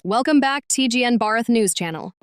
Welcome back TGN Bharat News Channel.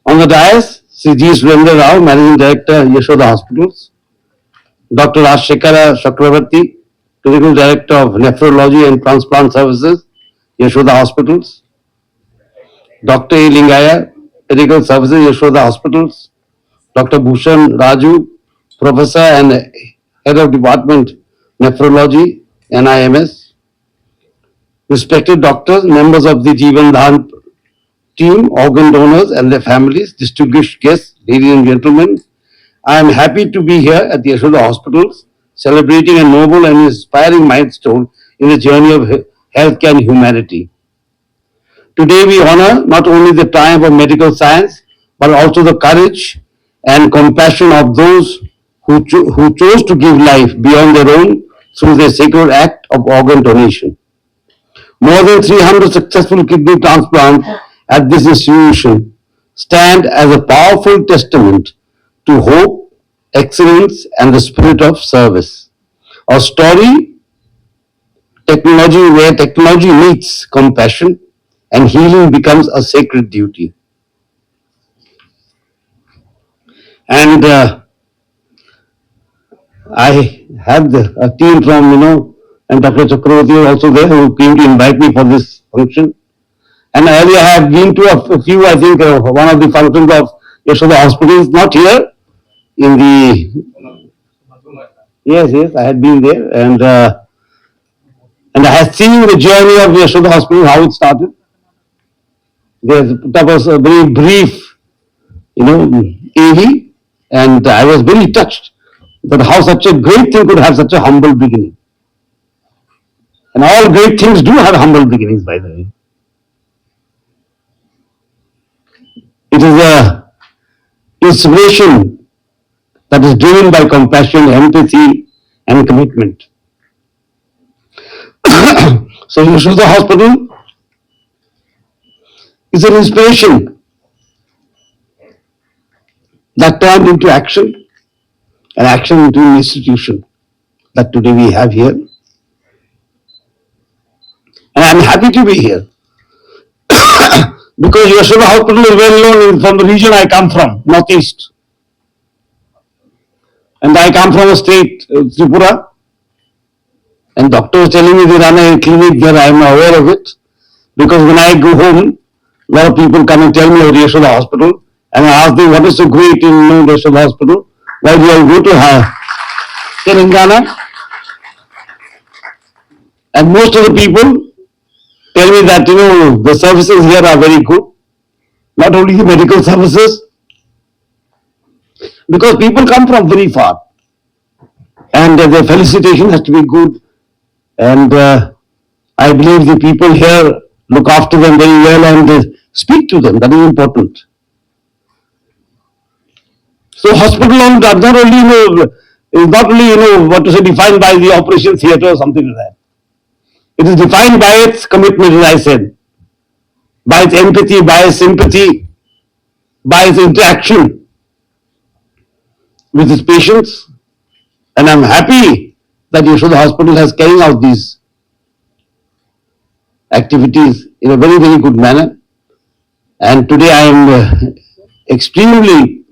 On the dais, Sri G. Surendra Rao, Managing Director, Yashoda Hospitals, Dr. Rajshekara Chakravarti, Clinical Director of Nephrology and Transplant Services, Yashoda Hospitals, Dr. A. Lingaya, Medical Services, Yashoda Hospitals, Dr. Bhushan Raju, Professor and Head of Department, Nephrology, NIMS, respected doctors, members of the Jeevan Dhan team, organ donors and their families, distinguished guests, ladies and gentlemen, I am happy to be here at the Yashoda Hospitals, celebrating a noble and inspiring milestone in the journey of healthcare and humanity. Today we honor not only the triumph of medical science, but also the courage and compassion of those who chose to give life beyond their own through their sacred act of organ donation. More than 300 successful kidney transplants at this institution stand as a powerful testament to hope, excellence, and the spirit of service. A story where technology meets compassion and healing becomes a sacred duty. And I have a team from, and Dr. Chakravarti was also there who came to invite me for this function. And earlier I have been to a few, I think, one of the functions of Yashoda Hospital is not here in the. Yes, I had been there, and I had seen the journey of Yashoda Hospital, how it started. They put up a very brief, AV, and I was very touched that how such a great thing could have such a humble beginning. And all great things do have humble beginnings, by the way. It is a inspiration that is driven by compassion, empathy, and commitment. So Yashoda Hospital is an inspiration that turned into action, and action into an institution that today we have here. And I'm happy to be here because Yashoda Hospital is well known from the region I come from, Northeast. And I come from a state, Tripura, and doctors telling me they run a clinic there, I am aware of it. Because when I go home, a lot of people come and tell me about Yashoda Hospital, and I ask them what is so great in Yashoda Hospital, why do I go to Telangana? And most of the people tell me that the services here are very good, not only the medical services, because people come from very far, and their felicitation has to be good, and I believe the people here look after them very well and speak to them. That is important. So hospital are not only is not only what to say defined by the operation theatre or something like that. It is defined by its commitment, as I said, by its empathy, by its sympathy, by its interaction with its patients. And I'm happy that Yashoda Hospital has carried out these activities in a very, very good manner. And today I am extremely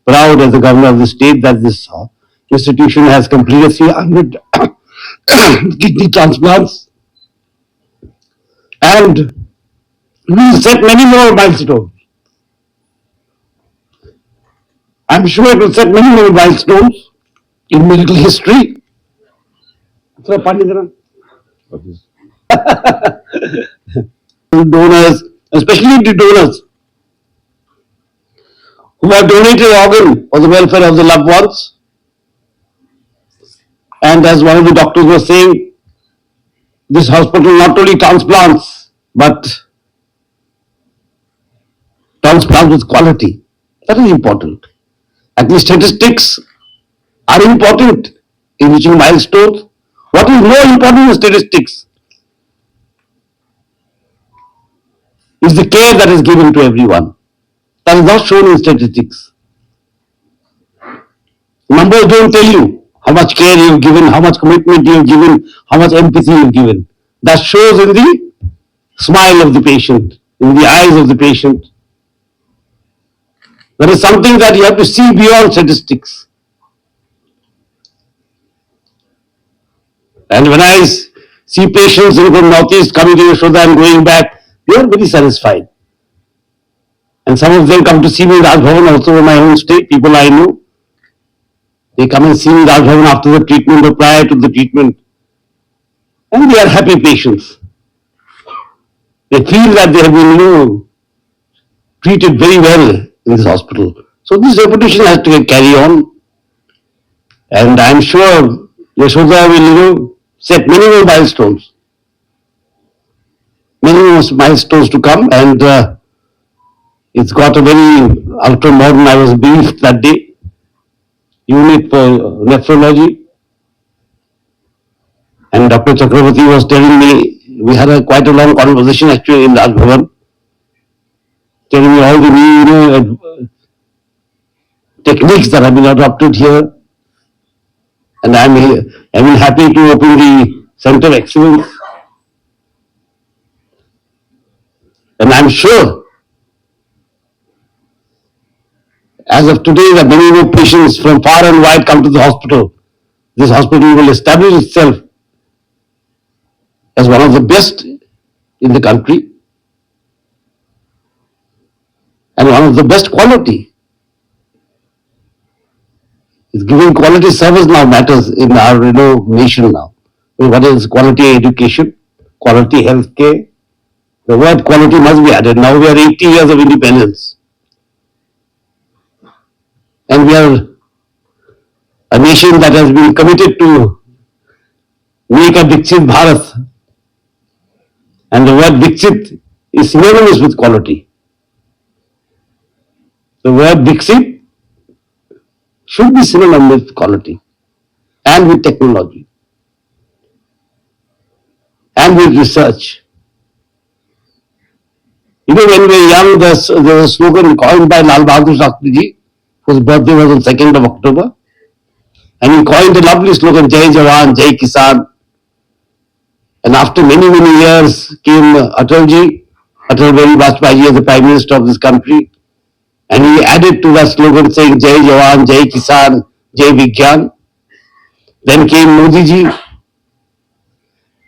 proud as the governor of the state that this institution has completed 300 kidney transplants. And we will set many more milestones. I'm sure it will set many more milestones in medical history. Donors, especially the donors who have donated organ for the welfare of the loved ones. And as one of the doctors was saying, this hospital not only transplants, but transplants with quality. That is important. Actually, statistics are important in reaching milestones. What is more important than statistics is the care that is given to everyone. That is not shown in statistics. Numbers don't tell you how much care you've given, how much commitment you've given, how much empathy you've given. That shows in the smile of the patient, in the eyes of the patient. That is something that you have to see beyond statistics. And when I see patients from Northeast coming to Yashoda and going back, they are very satisfied. And some of them come to see me in Raj Bhavan also in my own state, people I know. They come and see me in Raj Bhavan after the treatment or prior to the treatment. And they are happy patients. They feel that they have been treated very well in this hospital. So this reputation has to carry on. And I am sure Yashoda will set many more milestones. Many more milestones to come, and it's got a very ultra modern, I was briefed that day, unit for nephrology. And Dr. Chakravarti was telling me, we had quite a long conversation actually in Raj Bhavan, telling me all the new techniques that have been adopted here. And I'm happy to open the Center of Excellence. And I'm sure, as of today, that many more patients from far and wide come to the hospital. This hospital will establish itself as one of the best in the country and one of the best quality. It's giving quality service now matters in our nation now. What is quality education, quality health care, The word quality must be added. Now we are 80 years of independence. And we are a nation that has been committed to make a Viksit Bharat. And the word Viksit is synonymous with quality. The word Viksit should be synonymous with quality and with technology and with research. You know, when we were young, there was a slogan coined by Lal Bahadur Shastri Ji, whose birthday was on 2nd of October. And he coined a lovely slogan, Jai Jawan, Jai Kisan. And after many, many years came Atalji, Atal Bihari Vajpayee Ji as the Prime Minister of this country. And he added to that slogan saying, Jai Jawan, Jai Kisan, Jai Vigyan. Then came Modi Ji,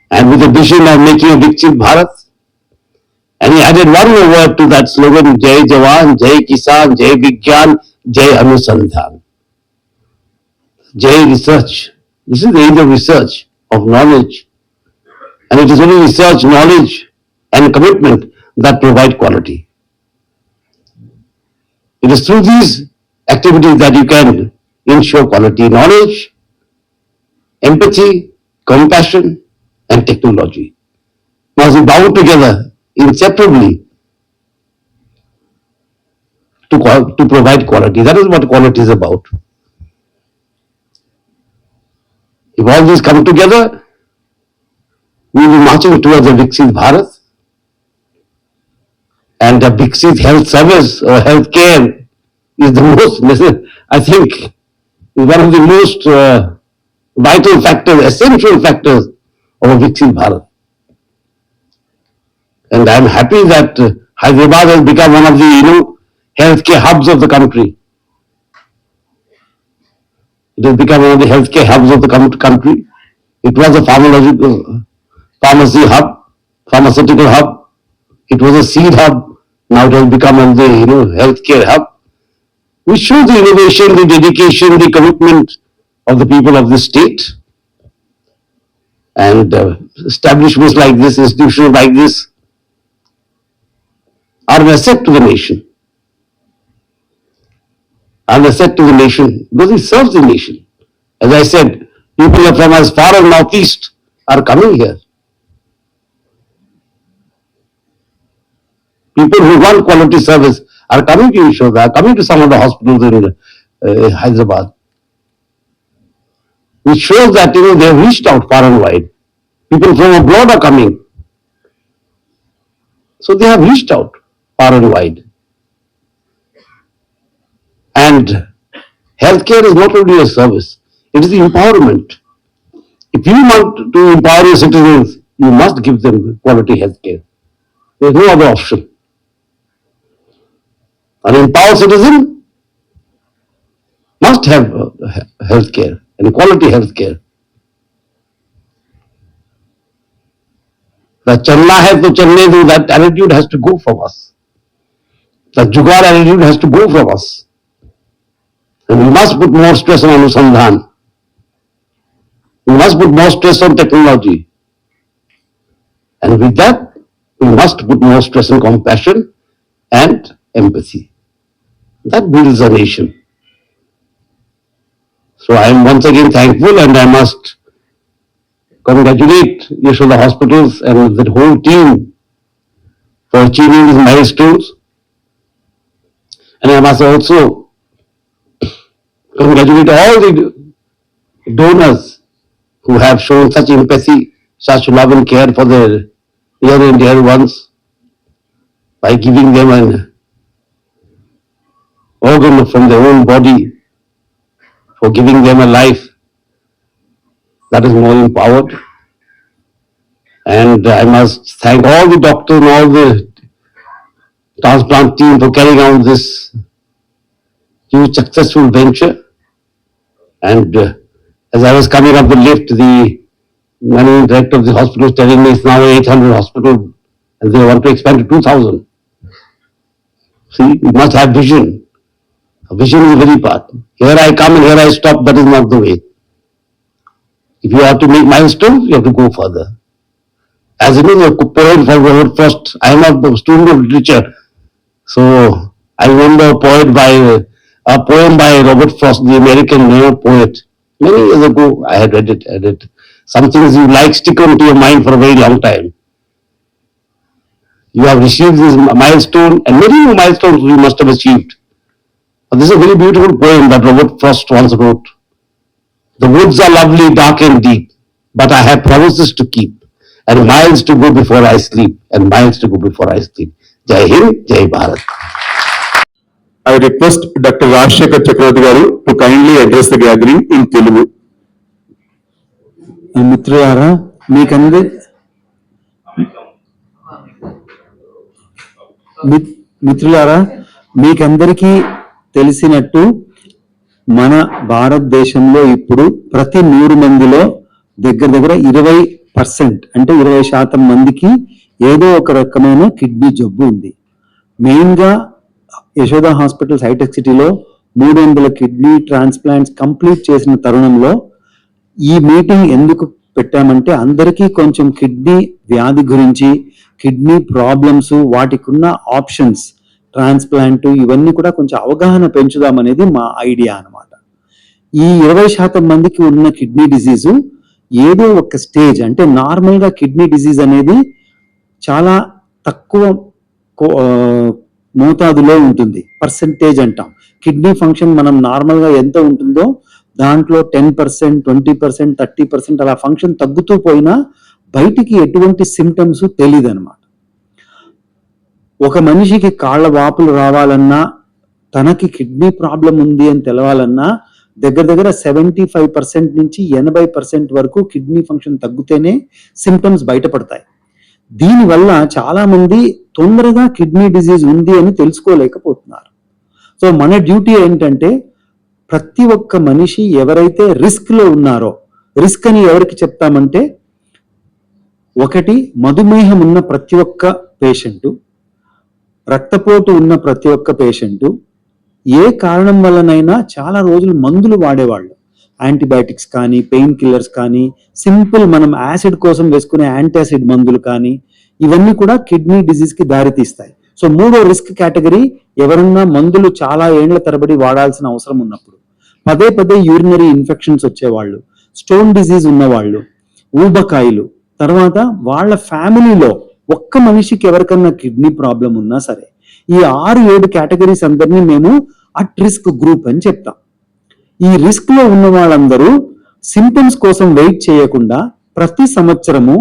and with a vision of making a Viksit Bharat. And he added one more word to that slogan, Jai Jawan, Jai Kisan, Jai Vigyan, Jai Anusandhan. Jai Research. This is the age of research, of knowledge. And it is only research, knowledge and commitment that provide quality. It is through these activities that you can ensure quality. Knowledge, empathy, compassion and technology must be bound together inseparably to provide quality. That is what quality is about. If all these come together, we will be marching towards a Viksit Bharat, and a Viksit health service or health care is the most, I think, is one of the most vital factors, essential factors of a Viksit Bharat. And I am happy that Hyderabad has become one of the, healthcare hubs of the country. It has become one of the healthcare hubs of the country. It was a pharmacy hub, pharmaceutical hub. It was a seed hub. Now it has become one of the, healthcare hub. We show the innovation, the dedication, the commitment of the people of this state. And establishments like this, institutions like this, are an asset to the nation. An asset to the nation because it serves the nation. As I said, people from as far as northeast are coming here. People who want quality service are coming to Yashoda, are coming to some of the hospitals in Hyderabad. Which shows that they have reached out far and wide. People from abroad are coming. So they have reached out far and wide. And healthcare is not only a service, it is the empowerment. If you want to empower your citizens, you must give them quality healthcare. There is no other option. An empowered citizen must have healthcare and quality healthcare. The chalna hai to chalne do, that attitude has to go from us. The jugaad attitude has to go from us. And we must put more stress on Anusandhan. We must put more stress on technology. And with that, we must put more stress on compassion and empathy. That builds a nation. So I am once again thankful, and I must congratulate Yashoda Hospitals and the whole team for achieving these milestones. And I must also congratulate all the donors who have shown such empathy, such love and care for their near and dear ones by giving them an organ from their own body, for giving them a life that is more empowered. And I must thank all the doctors and all the transplant team for carrying out this huge successful venture. And as I was coming up the lift, the managing director of the hospital was telling me it's now 800 hospital and they want to expand to 2,000. See, we must have vision. A vision is the very part. Here I come and here I stop, that is not the way. If you have to make milestones, you have to go further. as you know, the poet for Robert Frost. I am a student of literature, so I remember a poem by Robert Frost, the American poet. Many years ago, I had read it. Some things you like stick onto your mind for a very long time. You have received this milestone, and many more milestones you must have achieved. This is a very beautiful poem that Robert Frost once wrote. The woods are lovely, dark and deep, but I have promises to keep, and miles to go before I sleep, and miles to go before I sleep. Jai Hind, Jai Bharat. I request Dr. Rajshekar Chakravarti garu to kindly address the gathering in Telugu. మిత్రులారా మీకందరికీ తెలిసినట్టు మన భారతదేశంలో ఇప్పుడు ప్రతి 100 మందిలో దగ్గర 20% అంటే 20% మందికి ఏదో ఒక రకమైన కిడ్నీ జబ్బు ఉంది. మెయిన్ గా యశోద హాస్పిటల్స్ హైటెక్ సిటీలో 300 కిడ్నీ ట్రాన్స్ప్లాంట్స్ కంప్లీట్ చేసిన తరుణంలో ఈ మీటింగ్ ఎందుకు పెట్టామంటే అందరికీ కొంచెం కిడ్నీ వ్యాధి గురించి, కిడ్నీ ప్రాబ్లమ్స్, వాటికి ఉన్న ఆప్షన్స్, ట్రాన్స్ప్లాంట్ ఇవన్నీ కూడా కొంచెం అవగాహన పెంచుదామనేది మా ఐడియా అన్నమాట. ఈ 20% మందికి ఉన్న కిడ్నీ డిజీజు ఏదో ఒక స్టేజ్, అంటే నార్మల్గా కిడ్నీ డిజీజ్ అనేది చాలా తక్కువ మోతాదులో ఉంటుంది, పర్సెంటేజ్ అంటాం. కిడ్నీ ఫంక్షన్ మనం నార్మల్గా ఎంత ఉంటుందో దాంట్లో 10%, 20%, 30% అలా ఫంక్షన్ తగ్గుతూ పోయినా బయటికి ఎటువంటి సిమ్టమ్స్ తెలియదు అనమాట. ఒక మనిషికి కాళ్ళ వాపులు రావాలన్నా, తనకి కిడ్నీ ప్రాబ్లం ఉంది అని తెలవాలన్నా దగ్గర 75% నుంచి 80% వరకు కిడ్నీ ఫంక్షన్ తగ్గుతేనే సిమ్టమ్స్ బయటపడతాయి. దీనివల్ల చాలా మంది తొందరగా కిడ్నీ డిజీజ్ ఉంది అని తెలుసుకోలేకపోతున్నారు. సో మన డ్యూటీ ఏంటంటే ప్రతి ఒక్క మనిషి ఎవరైతే రిస్క్ లో ఉన్నారో, రిస్క్ అని ఎవరికి చెప్తామంటే, ఒకటి మధుమేహం ఉన్న ప్రతి ఒక్క పేషెంటు, రక్తపోటు ఉన్న ప్రతి ఒక్క పేషెంటు, ఏ కారణం వల్లనైనా చాలా రోజులు మందులు వాడేవాళ్ళు, యాంటీబయాటిక్స్ కానీ, పెయిన్ కిల్లర్స్ కానీ, సింపుల్ మనం యాసిడ్ కోసం వేసుకునే యాంటాసిడ్ మందులు కానీ, ఇవన్నీ కూడా కిడ్నీ డిజీజ్ కి దారితీస్తాయి. సో మూడో రిస్క్ కేటగిరీ ఎవరన్నా మందులు చాలా ఏండ్ల తరబడి వాడాల్సిన అవసరం ఉన్నప్పుడు, పదే యూరినరీ ఇన్ఫెక్షన్స్ వచ్చేవాళ్ళు, స్టోన్ డిజీజ్ ఉన్నవాళ్ళు, ఊబకాయలు, తర్వాత వాళ్ళ ఫ్యామిలీలో ఒక్క మనిషికి ఎవరికన్నా కిడ్నీ ప్రాబ్లం ఉన్నా సరే, ఈ 6-7 కేటగిరీస్ అందరినీ మేము అట్ రిస్క్ గ్రూప్ అని చెప్తాం. ఈ రిస్క్ లో ఉన్న వాళ్ళందరూ సింప్టమ్స్ కోసం వెయిట్ చేయకుండా ప్రతి సంవత్సరము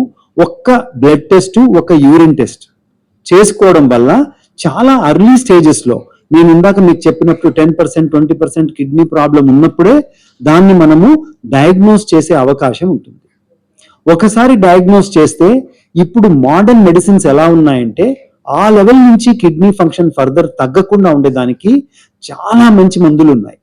ఒక్క బ్లడ్ టెస్ట్, ఒక యూరిన్ టెస్ట్ చేసుకోవడం వల్ల చాలా అర్లీ స్టేజెస్ లో, నేను ఇందాక మీకు చెప్పినప్పుడు 10%, 20% కిడ్నీ ప్రాబ్లం ఉన్నప్పుడే దాన్ని మనము డయాగ్నోస్ చేసే అవకాశం ఉంటుంది. ఒకసారి డయాగ్నోస్ చేస్తే ఇప్పుడు మోడర్న్ మెడిసిన్స్ ఎలా ఉన్నాయంటే ఆ లెవెల్ నుంచి కిడ్నీ ఫంక్షన్ ఫర్దర్ తగ్గకుండా ఉండేదానికి చాలా మంచి మందులు ఉన్నాయి.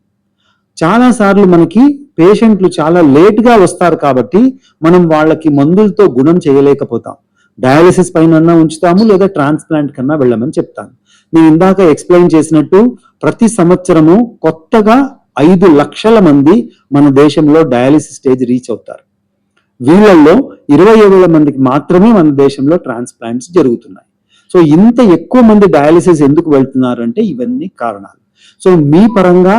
చాలా సార్లు మనకి పేషెంట్లు చాలా లేట్గా వస్తారు కాబట్టి మనం వాళ్ళకి మందులతో గుణం చేయలేకపోతాం. డయాలిసిస్ పైన ఉంచుతాము, లేదా ట్రాన్స్ప్లాంట్ కన్నా వెళ్ళమని చెప్తాను. నేను ఇందాక ఎక్స్ప్లెయిన్ చేసినట్టు ప్రతి సంవత్సరము కొత్తగా 5 లక్షల మంది మన దేశంలో డయాలిసిస్ స్టేజ్ రీచ్ అవుతారు. వీళ్ళల్లో 20,000 మందికి మాత్రమే మన దేశంలో ట్రాన్స్ప్లాంట్స్ జరుగుతున్నాయి. సో ఇంత ఎక్కువ మంది డయాలిసిస్ ఎందుకు వెళ్తున్నారు అంటే ఇవన్నీ కారణాలు. సో మీ పరంగా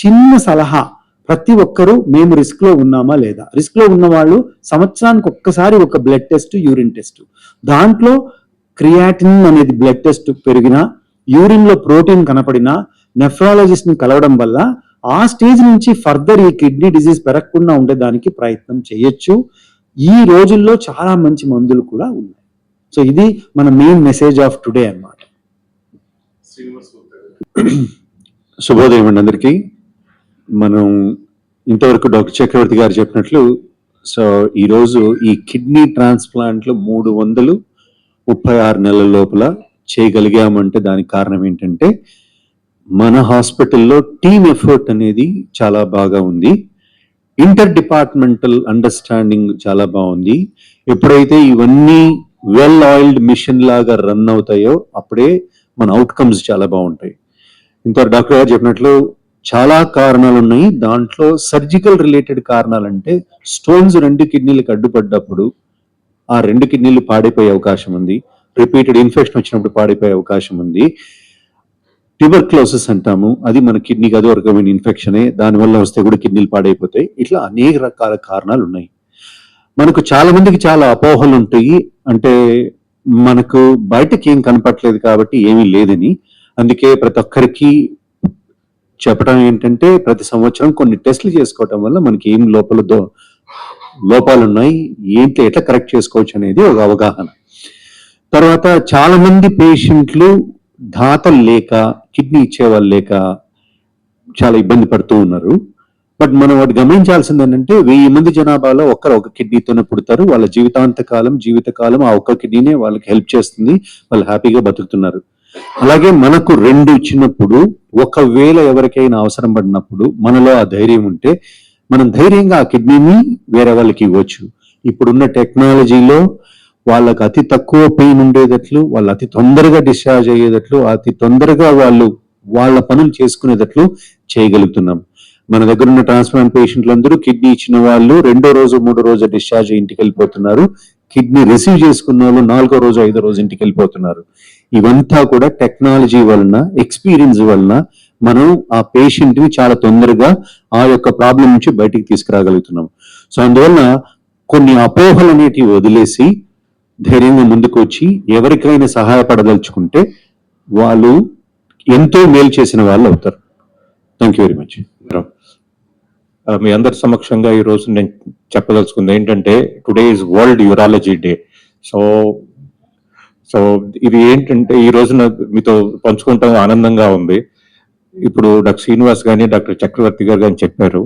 చిన్న సలహా, ప్రతి ఒక్కరూ మేము రిస్క్ లో ఉన్నామా లేదా, రిస్క్ లో ఉన్న వాళ్ళు సంవత్సరానికి ఒక్కసారి ఒక బ్లడ్ టెస్ట్, యూరిన్ టెస్ట్, దాంట్లో క్రియాటిన్ అనేది బ్లడ్ టెస్ట్ పెరిగినా, యూరిన్ లో ప్రోటీన్ కనపడినా నెఫ్రాలజిస్ట్ ని కలవడం వల్ల ఆ స్టేజ్ నుంచి ఫర్దర్ ఈ కిడ్నీ డిజీజ్ పెరగకుండా ఉండేదానికి ప్రయత్నం చేయొచ్చు. ఈ రోజుల్లో చాలా మంచి మందులు కూడా ఉన్నాయి. సో ఇది మన మెయిన్ మెసేజ్ ఆఫ్ టుడే అన్నమాట. శుభోదయం అండి అందరికీ. మనం ఇంతవరకు డాక్టర్ చక్రవర్తి గారు చెప్పినట్లు, సో ఈరోజు ఈ కిడ్నీ ట్రాన్స్ప్లాంట్లు 336 నెలల లోపల చేయగలిగామంటే దానికి కారణం ఏంటంటే మన హాస్పిటల్లో టీమ్ ఎఫర్ట్ అనేది చాలా బాగా ఉంది. ఇంటర్ డిపార్ట్మెంటల్ అండర్స్టాండింగ్ చాలా బాగుంది. ఎప్పుడైతే ఇవన్నీ వెల్ ఆయిల్డ్ మిషన్ లాగా రన్ అవుతాయో అప్పుడే మన అవుట్కమ్స్ చాలా బాగుంటాయి. ఇంతవరకు డాక్టర్ గారు చెప్పినట్లు చాలా కారణాలు ఉన్నాయి. దాంట్లో సర్జికల్ రిలేటెడ్ కారణాలు అంటే స్టోన్స్ 2 కిడ్నీలకు అడ్డుపడ్డప్పుడు ఆ 2 కిడ్నీలు పాడైపోయే అవకాశం ఉంది. రిపీటెడ్ ఇన్ఫెక్షన్ వచ్చినప్పుడు పాడైపోయే అవకాశం ఉంది. ట్యూబర్క్లోసిస్ అంటాము, అది మన కిడ్నీకి అదో రకమైన ఇన్ఫెక్షనే, దానివల్ల వస్తే కూడా కిడ్నీలు పాడైపోతాయి. ఇట్లా అనేక రకాల కారణాలు ఉన్నాయి. మనకు చాలా మందికి చాలా అపోహలు ఉంటాయి. అంటే మనకు బయటకి ఏం కనపట్లేదు కాబట్టి ఏమీ లేదని. అందుకే ప్రతి ఒక్కరికి చెప్పడం ఏంటంటే ప్రతి సంవత్సరం కొన్ని టెస్టులు చేసుకోవటం వల్ల మనకి ఏం లోపాలు ఉన్నాయి, ఏంటి ఎట్లా కరెక్ట్ చేసుకోవచ్చు అనేది ఒక అవగాహన. తర్వాత చాలా మంది పేషెంట్లు దాతలు లేక, కిడ్నీ ఇచ్చేవాళ్ళు లేక చాలా ఇబ్బంది పడుతూ ఉన్నారు. బట్ మనం వాటి గమనించాల్సింది ఏంటంటే 1000 మంది జనాభాలో ఒక కిడ్నీతోనే పుడతారు. వాళ్ళ జీవితకాలం ఆ ఒక్క కిడ్నీనే వాళ్ళకి హెల్ప్ చేస్తుంది. వాళ్ళు హ్యాపీగా బతుకుతున్నారు. అలాగే మనకు 2 ఇచ్చినప్పుడు ఒకవేళ ఎవరికైనా అవసరం పడినప్పుడు మనలో ఆ ధైర్యం ఉంటే మనం ధైర్యంగా ఆ కిడ్నీని వేరే వాళ్ళకి ఇవ్వచ్చు. ఇప్పుడున్న టెక్నాలజీలో వాళ్ళకి అతి తక్కువ పెయిన్ ఉండేటట్లు, వాళ్ళు అతి తొందరగా డిశ్చార్జ్ అయ్యేటట్లు, అతి తొందరగా వాళ్ళు వాళ్ళ పనులు చేసుకునేటట్లు చేయగలుగుతున్నాం. మన దగ్గర ఉన్న ట్రాన్స్ప్లాంట్ పేషెంట్లు అందరూ కిడ్నీ ఇచ్చిన వాళ్ళు 2వ రోజు 3వ రోజు డిశ్చార్జ్ ఇంటికి వెళ్ళిపోతున్నారు. కిడ్నీ రిసీవ్ చేసుకున్న వాళ్ళు 4వ రోజు 5వ రోజు ఇంటికి వెళ్ళిపోతున్నారు. ఇవంతా కూడా టెక్నాలజీ వలన, ఎక్స్పీరియన్స్ వలన మనం ఆ పేషెంట్ ని చాలా తొందరగా ఆ యొక్క ప్రాబ్లం నుంచి బయటికి తీసుకురాగలుగుతున్నాం. సో అందువల్ల కొన్ని అపోహలు అనేటివి వదిలేసి ధైర్యంగా ముందుకు వచ్చి ఎవరికైనా సహాయపడదలుచుకుంటే వాళ్ళు ఎంతో మేలు చేసిన వాళ్ళు అవుతారు. Thank you very much. మీ అందరి సమక్షంగా ఈ రోజు నేను చెప్పదలుచుకుంది ఏంటంటే today is world urology day. So ఇది ఏంటంటే ఈ రోజున మీతో పంచుకుంటాం ఆనందంగా ఉంది. ఇప్పుడు డాక్టర్ శ్రీనివాస్ కానీ డాక్టర్ చక్రవర్తి గారు కానీ చెప్పారు.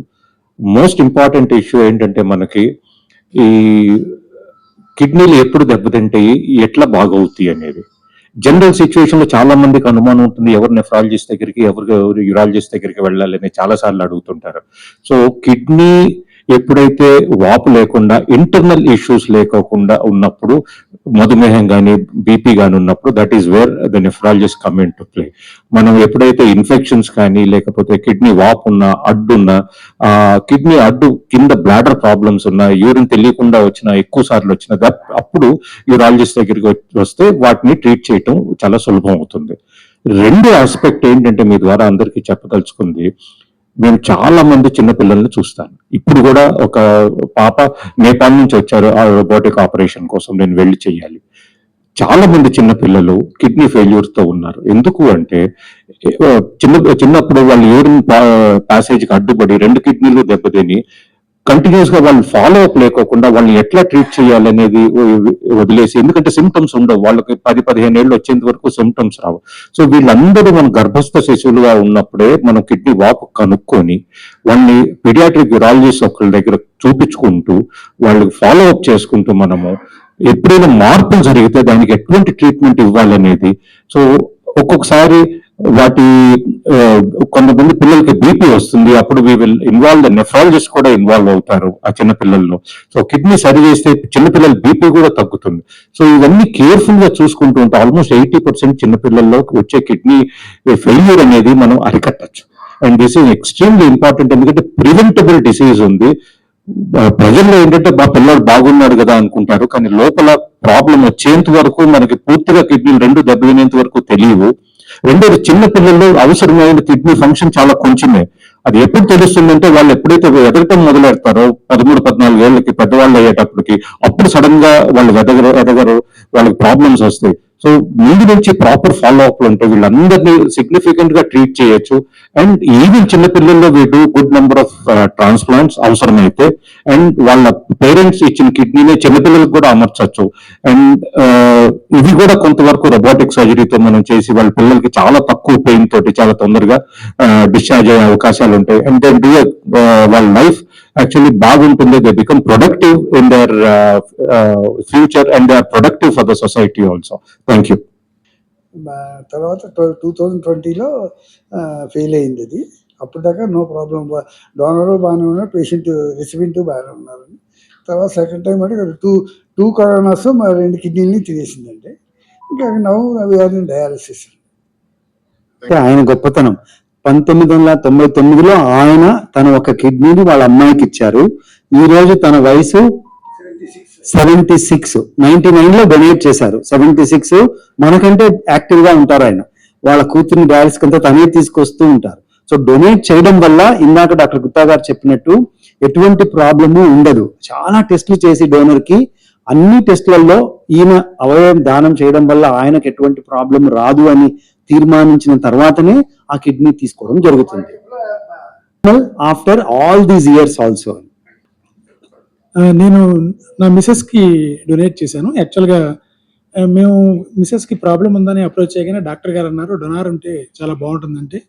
మోస్ట్ ఇంపార్టెంట్ ఇష్యూ ఏంటంటే మనకి ఈ కిడ్నీలు ఎప్పుడు దెబ్బతింటాయి, ఎట్లా బాగవుతాయి అనేది. జనరల్ సిచ్యువేషన్ లో చాలా మందికి అనుమానం ఉంటుంది, ఎవరు నెఫ్రాలజిస్ట్ దగ్గరికి ఎవరు యూరాలజిస్ట్ దగ్గరికి వెళ్ళాలి అని చాలా సార్లు అడుగుతుంటారు. సో కిడ్నీ ఎప్పుడైతే వాపు లేకుండా, ఇంటర్నల్ ఇష్యూస్ లేకోకుండా ఉన్నప్పుడు, మధుమేహం కానీ బీపీ కానీ ఉన్నప్పుడు that is where the nephrologist come in to play. మనం ఎప్పుడైతే ఇన్ఫెక్షన్స్ కానీ లేకపోతే కిడ్నీ వాపు ఉన్న, అడ్డున్న, కిడ్నీ అడ్డు కింద బ్లాడర్ ప్రాబ్లమ్స్ ఉన్న, యూరిన్ తెలియకుండా వచ్చిన, ఎక్కువ సార్లు వచ్చిన, అప్పుడు యూరాలజిస్ట్ దగ్గరికి వస్తే వాటిని ట్రీట్ చేయటం చాలా సులభం అవుతుంది. 2 ఆస్పెక్ట్ ఏంటంటే మీ ద్వారా అందరికీ చెప్పదలుచుకుంది, మేము చాలా మంది చిన్నపిల్లల్ని చూస్తాను. ఇప్పుడు కూడా ఒక పాప నేపాల్ నుంచి వచ్చారు ఆ రోబోటిక్ ఆపరేషన్ కోసం, నేను వెళ్ళి చెయ్యాలి. చాలా మంది చిన్నపిల్లలు కిడ్నీ ఫెయిల్యూర్ తో ఉన్నారు. ఎందుకు అంటే చిన్నప్పుడు వాళ్ళు యూరిన్ ప్యాసేజ్కి అడ్డుపడి 2 కిడ్నీలు దెబ్బతిని కంటిన్యూస్ గా వాళ్ళు ఫాలో అప్ లేకోకుండా వాళ్ళని ఎట్లా ట్రీట్ చేయాలనేది వదిలేసి, ఎందుకంటే సిమ్టమ్స్ ఉండవు వాళ్ళకి, 10-15 ఏళ్ళు వచ్చేంత వరకు సిమ్టమ్స్ రావు. సో వీళ్ళందరూ మన గర్భస్థ శిశువులుగా ఉన్నప్పుడే మనం కిడ్నీ వాపు కనుక్కొని వాళ్ళని పీడియాట్రిక్ యూరాలజిస్ట్ ఒకళ్ళ దగ్గర చూపించుకుంటూ వాళ్ళకి ఫాలో అప్ చేసుకుంటూ మనము ఎప్పుడైనా మార్పులు జరిగితే దానికి ఎటువంటి ట్రీట్మెంట్ ఇవ్వాలనేది. సో ఒక్కొక్కసారి వాటి కొంతమంది పిల్లలకి బీపీ వస్తుంది, అప్పుడు వి విల్ ఇన్వాల్వ్, నెఫ్రాలజిస్ట్ కూడా ఇన్వాల్వ్ అవుతారు ఆ చిన్నపిల్లల్లో. సో కిడ్నీ సరి చేస్తే చిన్నపిల్లల బీపీ కూడా తగ్గుతుంది. సో ఇవన్నీ కేర్ఫుల్ గా చూసుకుంటూ ఉంటే ఆల్మోస్ట్ 80% చిన్నపిల్లల్లో వచ్చే కిడ్నీ ఫెయిల్యూర్ అనేది మనం అరికట్టచ్చు. And this is extremely important, ఎందుకంటే ప్రివెంటబుల్ డిసీజ్ ఉంది. ప్రజల్లో ఏంటంటే మా పిల్లలు బాగున్నాడు కదా అనుకుంటారు, కానీ లోపల ప్రాబ్లం వచ్చేంత వరకు మనకి పూర్తిగా కిడ్నీలు 2 దెబ్బతినేంత వరకు తెలియవు. రెండోది, చిన్న పిల్లల్లో అవసరమైన కిడ్నీ ఫంక్షన్ చాలా కొంచెమే. అది ఎప్పుడు తెలుస్తుందంటే వాళ్ళు ఎప్పుడైతే ఎదగటం మొదలెడతారో 13-14 ఏళ్ళకి, పెద్దవాళ్ళు అయ్యేటప్పటికి, అప్పుడు సడన్ గా వాళ్ళు ఎదగరు, వాళ్ళకి ప్రాబ్లమ్స్ వస్తాయి. సో ముందు నుంచి ప్రాపర్ ఫాలో అప్ ఉంటే వీళ్ళందరినీ సిగ్నిఫికెంట్ గా ట్రీట్ చేయొచ్చు. అండ్ ఈవెన్ చిన్నపిల్లల్లో we do good number of transplants అవసరమైతే, అండ్ వాళ్ళ పేరెంట్స్ ఇచ్చిన కిడ్నీనే చిన్నపిల్లలకు కూడా అమర్చచ్చు. అండ్ ఇది కూడా కొంతవరకు రోబోటిక్ సర్జరీతో మనం చేసి వాళ్ళ పిల్లలకి చాలా తక్కువ పెయిన్ తోటి చాలా తొందరగా డిశ్చార్జ్ అయ్యే అవకాశాలు ఉంటాయి. అండ్ దెన్ డూ వాళ్ళ లైఫ్ యాక్చువల్లీ బాగుంటుంది. They become productive in their future and they are productive for the society also. Thank you. తర్వాత 2020లో ఫెయిల్ అయింది అది. అప్పుడు దాకా నో ప్రాబ్లం, డోనరు బాగానే ఉన్నారు, పేషెంట్ రెసిపెంట్ బాగానే ఉన్నారు. తర్వాత సెకండ్ టైం అంటే టూ కరోనాస్ మా 2 కిడ్నీలని తినేసిందండి. ఇంకా నవ్వు వీఆర్ ఇన్ డయాలసిస్. ఆయన గొప్పతనం 1999లో ఆయన తన ఒక కిడ్నీని వాళ్ళ అమ్మాయికి ఇచ్చారు. ఈ రోజు తన వయసు 99లో డొనేట్ చేశారు. 76 మనకంటే యాక్టివ్ గా ఉంటారు ఆయన. వాళ్ళ కూతుర్ని డయాలిసిస్ అంతా తనే తీసుకొస్తూ ఉంటారు. సో డొనేట్ చేయడం వల్ల ఇందాక డాక్టర్ గుప్తా గారు చెప్పినట్టు ఎటువంటి ప్రాబ్లము ఉండదు. చాలా టెస్టులు చేసి డోనర్ కి అన్ని టెస్టులలో ఈయన అవయవం దానం చేయడం వల్ల ఆయనకు ఎటువంటి ప్రాబ్లం రాదు అని తీర్మానించిన తర్వాతనే ఆ కిడ్నీ తీసుకోవడం జరుగుతుంది. After all these years also. నేను నా మిసెస్కి డొనేట్ చేశాను. యాక్చువల్గా మేము మిసెస్కి ప్రాబ్లం ఉందని అప్రోచ్ చేయగానే డాక్టర్ గారు అన్నారు డొనార్ ఉంటే చాలా బాగుంటుందంటే,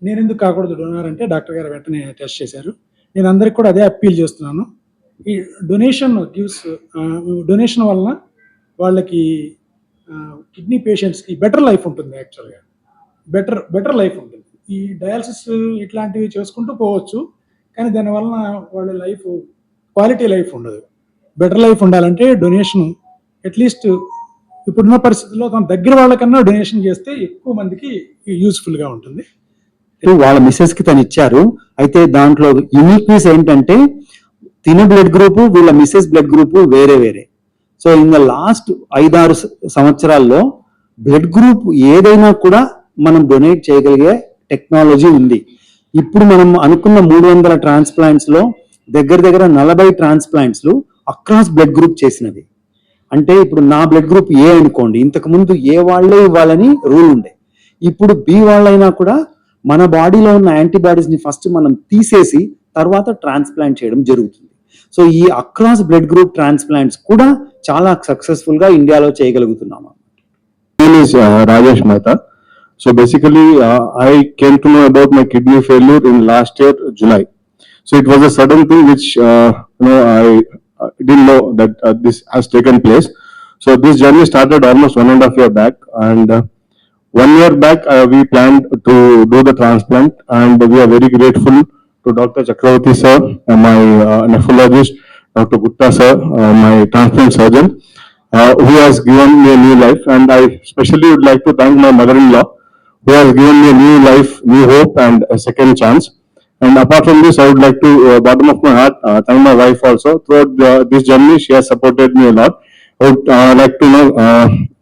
నేను ఎందుకు కాకూడదు డొనార్ అంటే డాక్టర్ గారు వెంటనే టెస్ట్ చేశారు. నేను అందరికి కూడా అదే అప్పీల్ చేస్తున్నాను. ఈ డొనేషన్ వలన వాళ్ళకి కిడ్నీ పేషెంట్స్కి బెటర్ లైఫ్ ఉంటుంది. యాక్చువల్గా బెటర్ లైఫ్ ఉంటుంది. ఈ డయాలసిస్ ఇట్లాంటివి చేసుకుంటూ పోవచ్చు, కానీ దానివలన వాళ్ళ లైఫ్ క్వాలిటీ లైఫ్ ఉండదు. బెటర్ లైఫ్ ఉండాలంటే డొనేషన్ అట్లీస్ట్ ఇప్పుడున్న పరిస్థితుల్లో తన దగ్గర వాళ్ళకన్నా డొనేషన్ చేస్తే ఎక్కువ మందికి యూస్ఫుల్గా ఉంటుంది. వాళ్ళ మిస్సెస్ కి తను ఇచ్చారు. అయితే దాంట్లో యూనిక్నెస్ ఏంటంటే తిన బ్లడ్ గ్రూప్ వీళ్ళ మిస్సెస్ బ్లడ్ గ్రూప్ వేరే వేరే. సో ఇన్ ద లాస్ట్ 5-6 సంవత్సరాల్లో బ్లడ్ గ్రూప్ ఏదైనా కూడా మనం డొనేట్ చేయగలిగే టెక్నాలజీ ఉంది. ఇప్పుడు మనం అనుకున్న 300 ట్రాన్స్ప్లాంట్స్ లో దగ్గర 40 ట్రాన్స్ప్లాంట్స్ అక్రాస్ బ్లడ్ గ్రూప్ చేసినవి. అంటే ఇప్పుడు నా బ్లడ్ గ్రూప్ ఏ అనుకోండి, ఇంతకు ముందు ఏ వాళ్ళే ఇవ్వాలని రూల్ ఉండే. ఇప్పుడు బి వాళ్ళైనా కూడా మన బాడీలో ఉన్న యాంటీబాడీస్ ని ఫస్ట్ మనం తీసేసి తర్వాత ట్రాన్స్ప్లాంట్ చేయడం జరుగుతుంది. సో ఈ అక్రాస్ బ్లడ్ గ్రూప్ ట్రాన్స్ప్లాంట్స్ కూడా చాలా సక్సెస్ఫుల్ గా ఇండియాలో చేయగలుగుతున్నాము. My name is Rajesh Mehta. So basically, I came to know about my kidney failure in last year, July. So it was a sudden thing which I didn't know that this has taken place. So this journey started almost 1.5 years back, and 1 year back we planned to do the transplant, and we are very grateful to Dr. Chakravarti sir, my nephrologist, Dr. Gupta sir, my transplant surgeon, who has given me a new life. And I especially would like to thank my mother-in-law, who has given me a new life, new hope, and a second chance. And apart from this, I would like to, bottom of my heart, thank my wife also. Throughout this journey, she has supported me a lot. I would like to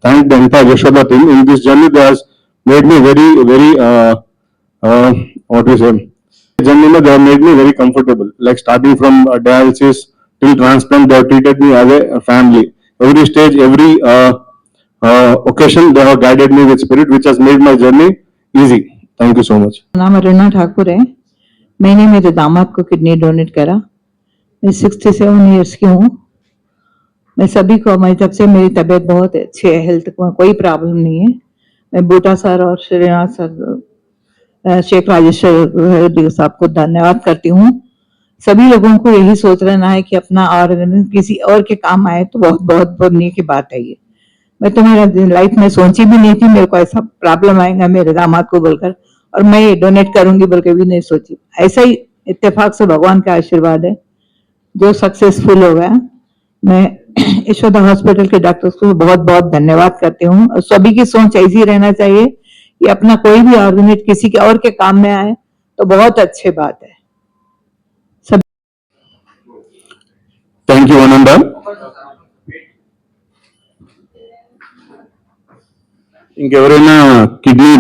thank the entire Yashoda team. In this journey, they has made me very, very, what do you say? Journey, they have made me very comfortable. Like starting from dialysis till transplant, they have treated me as a family. Every stage, every occasion, they have guided me with spirit, which has made my journey easy. Thank you so much. नाम अरुणा ठाकुर है. मैंने मेरे दामाद को kidney donate करा. मैं 67 years की हूँ. मैं सभी को, मैं जब से मेरी तबीयत बहुत अच्छी है, हेल्थ को कोई प्रॉब्लम नहीं है. मैं बूटा सर और श्रीनाथ सर, शेख राजेश्वर साहब को धन्यवाद करती हूँ. सभी लोगों को यही सोच रहना है कि अपना ऑर्गन किसी और के काम आए तो बहुत बहुत पुण्य की बात है ये. मैं तो मेरा लाइफ में सोची भी नहीं थी मेरे को ऐसा प्रॉब्लम आएगा मेरे दामाद को बोलकर, और मैं डोनेट करूंगी बोल के भी नहीं सोची. ऐसा ही इत्तेफाक से भगवान का आशीर्वाद है जो सक्सेसफुल हो गया. मैं यशोदा हॉस्पिटल के डॉक्टर्स को बहुत बहुत धन्यवाद करती हूँ. और सभी की सोच ऐसी रहना चाहिए कि अपना कोई भी ऑर्गेनेट किसी के और के काम में आए तो बहुत अच्छी बात है. Thank you, Ananda. ఇంకెవరైనా కిడ్నీ